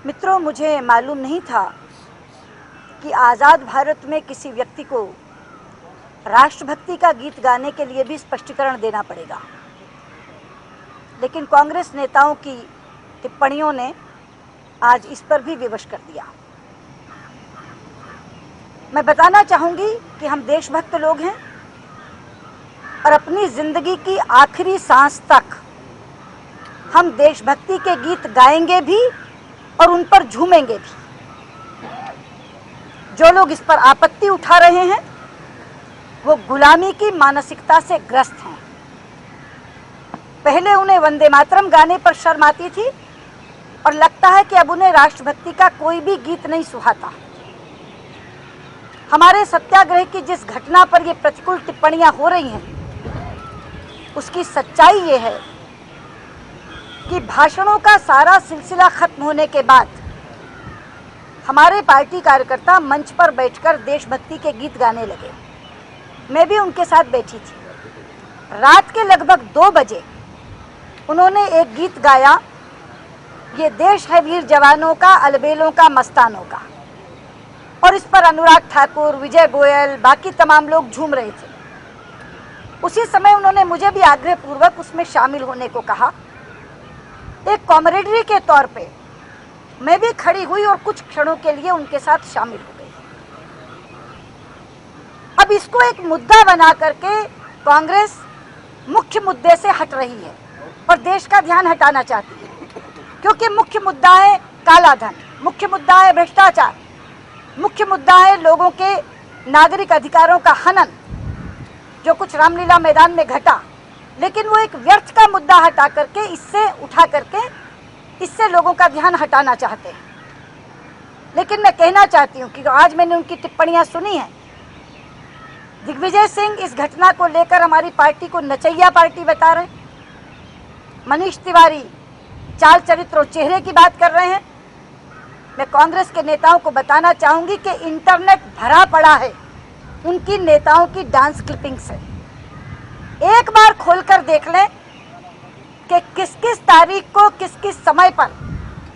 मित्रों, मुझे मालूम नहीं था कि आज़ाद भारत में किसी व्यक्ति को राष्ट्रभक्ति का गीत गाने के लिए भी स्पष्टीकरण देना पड़ेगा, लेकिन कांग्रेस नेताओं की टिप्पणियों ने आज इस पर भी विवश कर दिया। मैं बताना चाहूँगी कि हम देशभक्त लोग हैं और अपनी ज़िंदगी की आखिरी सांस तक हम देशभक्ति के गीत गाएंगे भी और उन पर झूमेंगे भी। जो लोग इस पर आपत्ति उठा रहे हैं वो गुलामी की मानसिकता से ग्रस्त हैं। पहले उन्हें वंदे मातरम गाने पर शर्म आती थी और लगता है कि अब उन्हें राष्ट्रभक्ति का कोई भी गीत नहीं सुहाता। हमारे सत्याग्रह की जिस घटना पर ये प्रतिकूल टिप्पणियां हो रही हैं उसकी सच्चाई ये है कि भाषणों का सारा सिलसिला खत्म होने के बाद हमारे पार्टी कार्यकर्ता मंच पर बैठकर देशभक्ति के गीत गाने लगे। मैं भी उनके साथ बैठी थी। रात के लगभग 2 बजे उन्होंने एक गीत गाया, ये देश है वीर जवानों का, अलबेलों का, मस्तानों का, और इस पर अनुराग ठाकुर, विजय गोयल, बाकी तमाम लोग झूम रहे थे। उसी समय उन्होंने मुझे भी आग्रहपूर्वक उसमें शामिल होने को कहा। एक कॉमरेडरी के तौर पे मैं भी खड़ी हुई और कुछ क्षणों के लिए उनके साथ शामिल हो गई। अब इसको एक मुद्दा बना करके कांग्रेस मुख्य मुद्दे से हट रही है और देश का ध्यान हटाना चाहती है, क्योंकि मुख्य मुद्दा है काला धन, मुख्य मुद्दा है भ्रष्टाचार, मुख्य मुद्दा है लोगों के नागरिक अधिकारों का हनन, जो कुछ रामलीला मैदान में घटा। लेकिन वो एक व्यर्थ का मुद्दा हटा करके, इससे उठा करके, इससे लोगों का ध्यान हटाना चाहते हैं। लेकिन मैं कहना चाहती हूँ कि आज मैंने उनकी टिप्पणियां सुनी हैं। दिग्विजय सिंह इस घटना को लेकर हमारी पार्टी को नचैया पार्टी बता रहे हैं। मनीष तिवारी चाल चरित्र और चेहरे की बात कर रहे हैं। मैं कांग्रेस के नेताओं को बताना चाहूंगी कि इंटरनेट भरा पड़ा है उनकी नेताओं की डांस क्लिपिंग से। एक बार खोलकर देख लें कि किस किस तारीख को, किस किस समय पर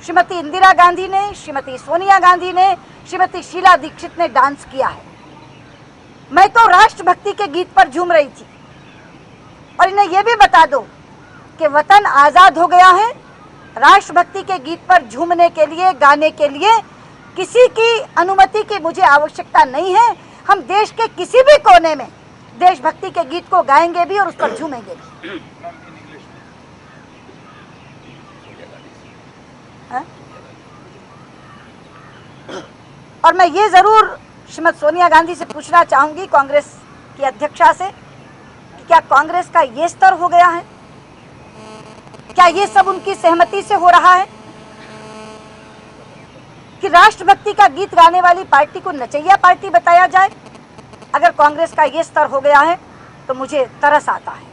श्रीमती इंदिरा गांधी ने, श्रीमती सोनिया गांधी ने, श्रीमती शीला दीक्षित ने डांस किया है। मैं तो राष्ट्रभक्ति के गीत पर झूम रही थी। और इन्हें यह भी बता दो कि वतन आजाद हो गया है। राष्ट्रभक्ति के गीत पर झूमने के लिए, गाने के लिए किसी की अनुमति की मुझे आवश्यकता नहीं है। हम देश के किसी भी कोने में देशभक्ति के गीत को गाएंगे भी और उस पर झूमेंगे भी। और मैं ये जरूर श्रीमती सोनिया गांधी से पूछना चाहूंगी, कांग्रेस की अध्यक्षा से, कि क्या कांग्रेस का ये स्तर हो गया है? क्या ये सब उनकी सहमति से हो रहा है कि राष्ट्रभक्ति का गीत गाने वाली पार्टी को नचैया पार्टी बताया जाए? अगर कांग्रेस का ये स्तर हो गया है तो मुझे तरस आता है।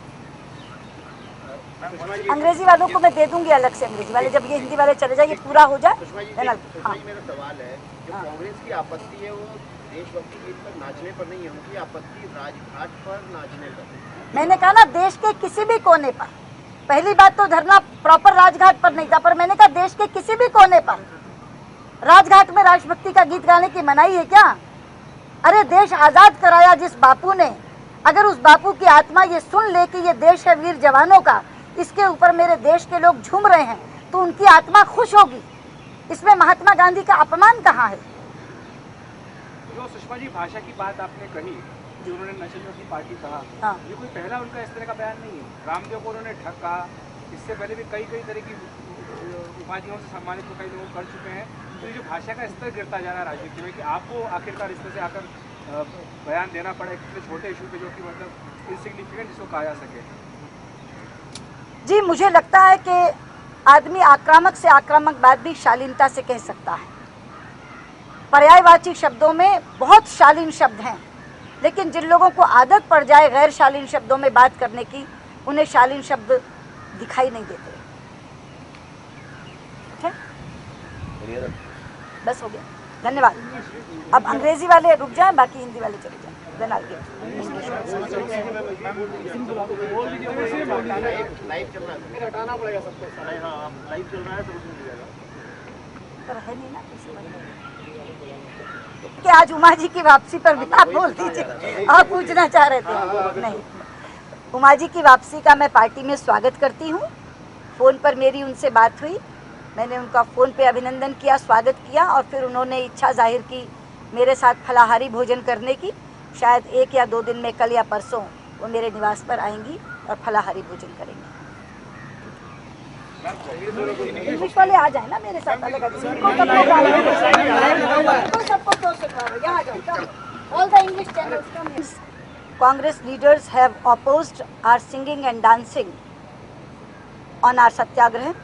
अंग्रेजी वालों को मैं दे दूंगी अलग से, अंग्रेजी वाले जब ये हिंदी वाले चले जाए, ये पूरा हो जाए। मेरा सवाल है, जो कांग्रेस की आपत्ति है वो देशभक्ति गीत पर नाचने पर नहीं है, उनकी आपत्ति राजघाट पर नाचने पर है। मैंने कहा ना, देश के किसी भी कोने पर। पहली बात तो धरना प्रॉपर राजघाट पर नहीं था, पर मैंने कहा देश के किसी भी कोने पर राजघाट में राष्ट्रभक्ति का गीत गाने की मनाही है क्या? अरे देश आजाद कराया जिस बापू ने, अगर उस बापू की आत्मा ये सुन ले कि ये देश है वीर जवानों का, इसके ऊपर मेरे देश के लोग झूम रहे हैं, तो उनकी आत्मा खुश होगी। इसमें महात्मा गांधी का अपमान कहाँ है? जो सुषमा जी भाषा की बात आपने कही, जो उन्होंने नशेलियों की पार्टी कहा, ये कोई पहला उनका इस तरह का बयान नहीं है। रामदेव को उन्होंने ठग कहा, इससे पहले भी कई तरह की उपाधियों से सम्मानित तो कई लोग कर चुके हैं। तो ये जो भाषा का स्तर गिरता जा रहा है राजनीति में, कि आपको आखिरकार इसमें से आकर बयान देना पड़ा इतने छोटे इशू पे, जो कि मतलब इनसिग्निफिकेंट जिसको कहा जा सके। जी, मुझे लगता है कि आदमी आक्रामक से आक्रामक बात भी शालीनता से कह सकता है। पर्यायवाची शब्दों में बहुत शालीन शब्द हैं, लेकिन जिन लोगों को आदत पड़ जाए गैर शालीन शब्दों में बात करने की, उन्हें शालीन शब्द दिखाई नहीं देते। बस हो गया, धन्यवाद। अब अंग्रेजी वाले रुक जाएं, बाकी हिंदी वाले चले जाएं। देन आगे पर है नहीं ना, इस समझ में कि आज उमा जी की वापसी पर भी आप बोल दीजिए, आप पूछना चाह रहे थे। नहीं, उमा जी की वापसी का मैं पार्टी में स्वागत करती हूँ। फ़ोन पर मेरी उनसे बात हुई, मैंने उनका फ़ोन पे अभिनंदन किया, स्वागत किया और फिर उन्होंने इच्छा जाहिर की मेरे साथ फलाहारी भोजन करने की। शायद 1 या 2 दिन में, कल या परसों, वो मेरे निवास पर आएंगी और फलाहारी भोजन करेंगे। इंग्लिश वाले आ जाए ना मेरे साथ, अलग अलग all the English channels come in. Congress leaders have opposed our singing and dancing on our satyagraha.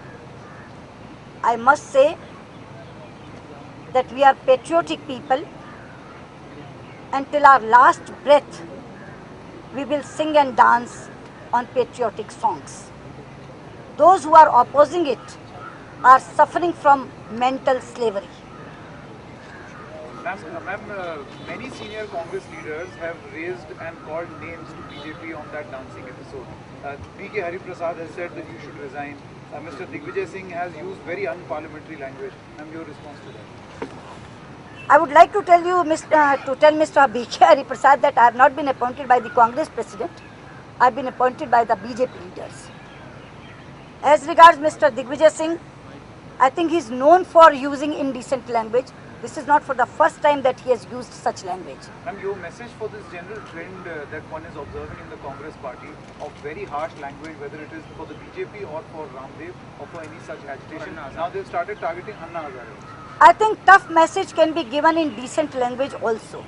I must say that we are patriotic people, and till our last breath we will sing and dance on patriotic songs. Those who are opposing it are suffering from mental slavery. Ma'am, many senior Congress leaders have raised and called names to BJP on that dancing episode. B.K. Hari Prasad has said that you should resign. Mr. Digvijay Singh has used very unparliamentary language. Ma'am, your response to that? I would like to tell you, Mr. B.K. Hari Prasad, that I have not been appointed by the Congress president. I have been appointed by the BJP leaders. As regards Mr. Digvijay Singh, I think he is known for using indecent language. This is not for the first time that he has used such language. Ma'am, your message for this general trend that one is observing in the Congress party of very harsh language, whether it is for the BJP or for Ramdev or for any such agitation, now they've started targeting Anna Hazare. I think tough message can be given in decent language also.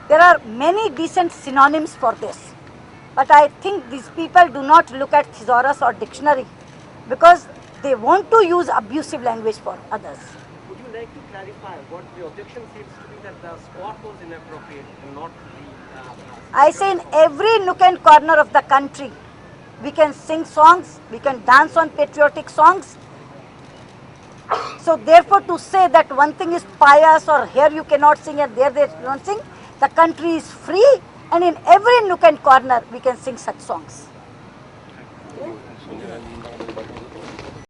There are many decent synonyms for this. But I think these people do not look at thesaurus or dictionary because they want to use abusive language for others. Would you like to clarify what the objection seems to be, that the spot was inappropriate and not the... I say in every nook and corner of the country, we can sing songs, we can dance on patriotic songs. So therefore to say that one thing is pious or here you cannot sing and there they don't sing, the country is free and in every nook and corner we can sing such songs.